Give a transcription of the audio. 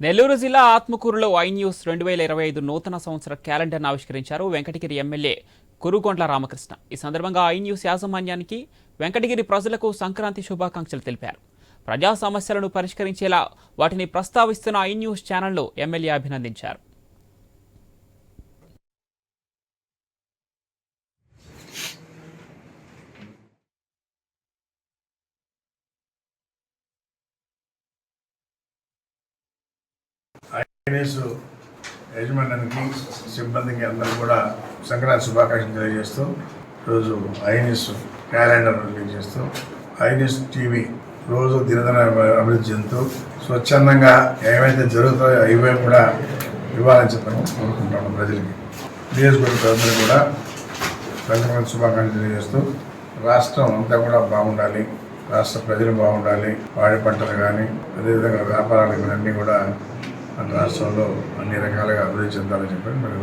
నెల్లూరు జిల్లా ఆత్మకూరులో ఐన్యూస్ 2025 నూతన సంవత్సర క్యాలెండర్ను ఆవిష్కరించారు వెంకటగిరి ఎమ్మెల్యే కురుగొండ్ల రామకృష్ణ. ఈ సందర్భంగా ఐన్యూస్ యాజమాన్యానికి, వెంకటగిరి ప్రజలకు సంక్రాంతి శుభాకాంక్షలు తెలిపారు. ప్రజా సమస్యలను పరిష్కరించేలా వాటిని ప్రస్తావిస్తున్న ఐన్యూస్ ఛానల్ను ఎమ్మెల్యే అభినందించారు. ఐన్యూస్ యజమానికి, సిబ్బందికి అందరూ కూడా సంక్రాంతి శుభాకాంక్షలు తెలియజేస్తూ రోజు ఐన్యూస్ క్యాలెండర్ రిలీజ్ చేస్తూ ఐన్యూస్ టీవీ రోజు దినదిన అభివృద్ధి చెందుతూ స్వచ్ఛందంగా ఏమైతే జరుగుతాయో అవే కూడా ఇవ్వాలని చెప్పడం కోరుకుంటాము. ప్రజలకి, నియోజకవర్గ ప్రజలు కూడా సంక్రాంతి శుభాకాంక్షలు తెలియజేస్తూ రాష్ట్రం అంతా కూడా బాగుండాలి, రాష్ట్ర ప్రజలు బాగుండాలి, పాడి పంటలు కానీ అదేవిధంగా వ్యాపారాలు ఇవన్నీ కూడా మన రాష్ట్రంలో అన్ని రకాలుగా అభివృద్ధి చెందాలని చెప్పి మరి